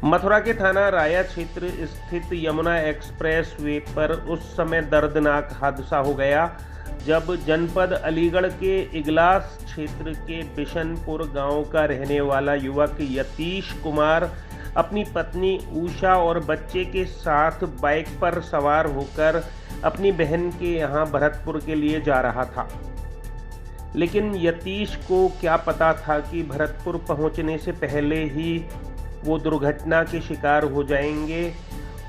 मथुरा के थाना राया क्षेत्र स्थित यमुना एक्सप्रेस वे पर उस समय दर्दनाक हादसा हो गया जब जनपद अलीगढ़ के इगलास क्षेत्र के बिशनपुर गांव का रहने वाला युवक यतीश कुमार अपनी पत्नी उषा और बच्चे के साथ बाइक पर सवार होकर अपनी बहन के यहां भरतपुर के लिए जा रहा था। लेकिन यतीश को क्या पता था कि भरतपुर पहुंचने से पहले ही वो दुर्घटना के शिकार हो जाएंगे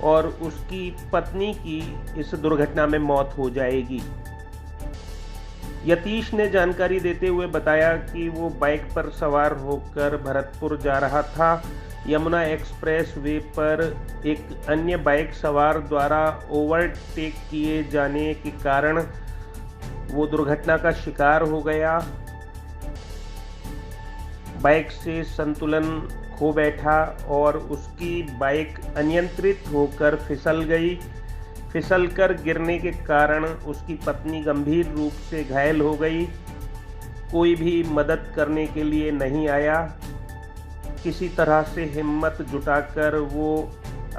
और उसकी पत्नी की इस दुर्घटना में मौत हो जाएगी। यतीश ने जानकारी देते हुए बताया कि वो बाइक पर सवार होकर भरतपुर जा रहा था। यमुना एक्सप्रेस वे पर एक अन्य बाइक सवार द्वारा ओवरटेक किए जाने के कारण वो दुर्घटना का शिकार हो गया। बाइक से संतुलन खो बैठा और उसकी बाइक अनियंत्रित होकर फिसल गई। फिसलकर गिरने के कारण उसकी पत्नी गंभीर रूप से घायल हो गई। कोई भी मदद करने के लिए नहीं आया। किसी तरह से हिम्मत जुटाकर वो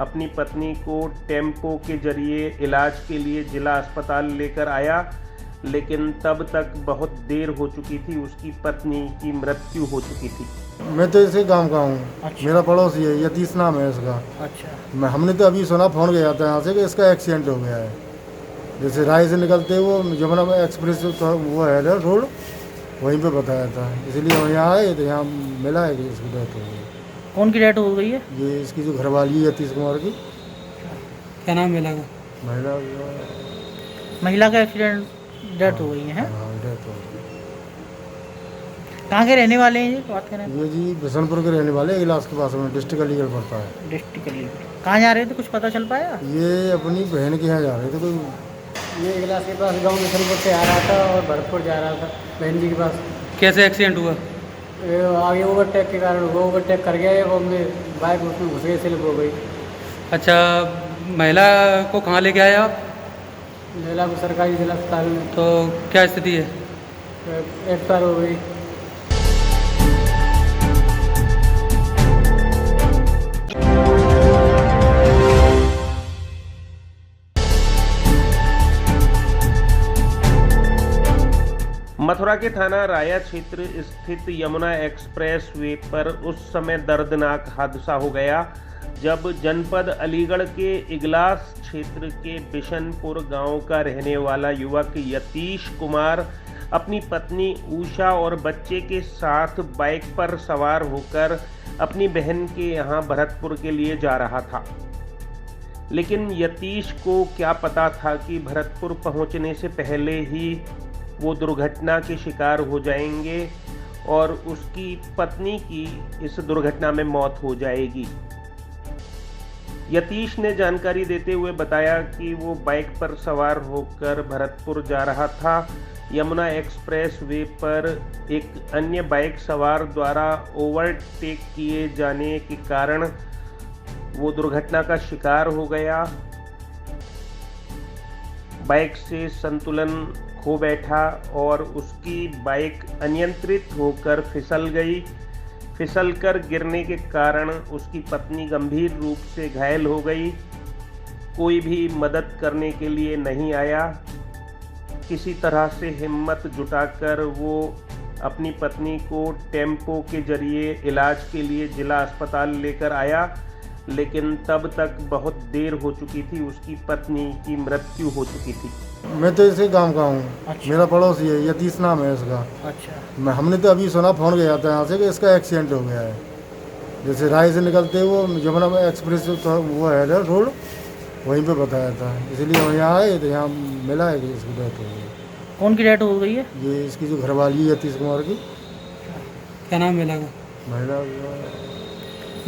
अपनी पत्नी को टेम्पो के जरिए इलाज के लिए जिला अस्पताल लेकर आया, लेकिन तब तक बहुत देर हो चुकी थी। उसकी पत्नी की मृत्यु हो चुकी थी। मैं तो इसी गांव का हूँ। अच्छा। मेरा पड़ोसी है, यतीश नाम है इसका। अच्छा। हमने तो अभी सुना, फोन गया था यहाँ से कि इसका एक्सीडेंट हो गया है। जैसे राय से निकलते वो यमुना एक्सप्रेस वो है रोड, वहीं पे बताया था, इसलिए हम यहाँ आए तो यहाँ मिला है कि इसकी डेथ हो गई। कौन की डेथ हो गई है? ये इसकी जो घरवाली है यतीश कुमार की। क्या नाम मिला? महिला महिला का एक्सीडेंट डेथ हो गई है? हाँ, डेथ हो गई। कहाँ के रहने वाले हैं ये? बात करें ये जी बिशनपुर के रहने वाले, इलाज के पास में डिस्ट्रिक्ट अलीगढ़ पड़ता है। डिस्ट्रिक्ट अलीगढ़। कहाँ जा रहे थे, कुछ पता चल पाया? ये अपनी बहन के यहाँ जा रहे थे। कोई ये इगलास के पास गांव बिशनपुर से आ रहा था और भरतपुर जा रहा था बहन जी के पास। कैसे एक्सीडेंट हुआ? ये आगे ओवरटेक के कारण वो ओवरटेक कर गया है, वो अपने बाइक उसमें घुस गई, स्लिप हो गई। अच्छा, महिला को कहाँ लेके आए आप? महिला को सरकारी जिला अस्पताल में तो क्या स्थिति है? एक्सपायर हो गई। मथुरा के थाना राया क्षेत्र स्थित यमुना एक्सप्रेस वे पर उस समय दर्दनाक हादसा हो गया जब जनपद अलीगढ़ के इगलास क्षेत्र के बिशनपुर गांव का रहने वाला युवक यतीश कुमार अपनी पत्नी उषा और बच्चे के साथ बाइक पर सवार होकर अपनी बहन के यहां भरतपुर के लिए जा रहा था। लेकिन यतीश को क्या पता था कि भरतपुर पहुंचने से पहले ही वो दुर्घटना के शिकार हो जाएंगे और उसकी पत्नी की इस दुर्घटना में मौत हो जाएगी। यतीश ने जानकारी देते हुए बताया कि वो बाइक पर सवार होकर भरतपुर जा रहा था। यमुना एक्सप्रेस वे पर एक अन्य बाइक सवार द्वारा ओवरटेक किए जाने के कारण वो दुर्घटना का शिकार हो गया। बाइक से संतुलन खो बैठा और उसकी बाइक अनियंत्रित होकर फिसल गई। फिसलकर गिरने के कारण उसकी पत्नी गंभीर रूप से घायल हो गई। कोई भी मदद करने के लिए नहीं आया। किसी तरह से हिम्मत जुटाकर वो अपनी पत्नी को टेम्पो के जरिए इलाज के लिए जिला अस्पताल लेकर आया, लेकिन तब तक बहुत देर हो चुकी थी। उसकी पत्नी की मृत्यु हो चुकी थी। मैं तो इसी गांव का हूँ। अच्छा। मेरा पड़ोसी है, यतीश नाम है इसका। अच्छा। हमने तो अभी सुना, फोन गया था यहाँ से कि इसका एक्सीडेंट हो गया है। जैसे राय से निकलते वो यमुना एक्सप्रेस वो है रोड, वहीं पे बताया था, इसलिए हम यहाँ आए तो यहाँ मिला है कि इसकी डेथ हो गई। कौन की डेथ हो गई है? ये इसकी जो घरवाली है यतीश कुमार की। क्या नाम मिला? महिला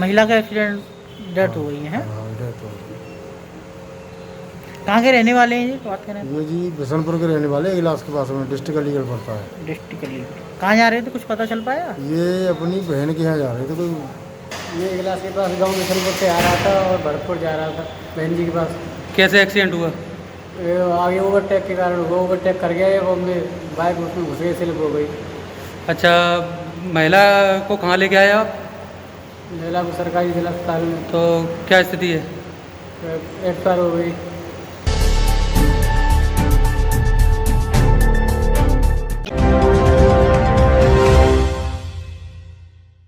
महिला का एक्सीडेंट डेथ हो गई है? हाँ, डेथ हो गई। कहाँ के रहने वाले हैं ये? बात करें ये जी बिशनपुर के रहने वाले, इलाज के पास में डिस्ट्रिक्ट अलीगढ़ पड़ता है। डिस्ट्रिक्ट अलीगढ़। कहाँ जा रहे थे, कुछ पता चल पाया? ये अपनी बहन के यहाँ जा रहे थे। कोई ये इगलास के पास गांव बिशनपुर से आ रहा था और भरतपुर जा रहा था बहन जी के पास। कैसे एक्सीडेंट हुआ? ये आगे ओवरटेक के कारण वो ओवरटेक कर गया है, वो अपने बाइक उसमें घुस गई, स्लिप हो गई। अच्छा, महिला को कहाँ लेके आए आप? महिला को सरकारी जिला अस्पताल में तो क्या स्थिति है? एक्सपायर हो गई।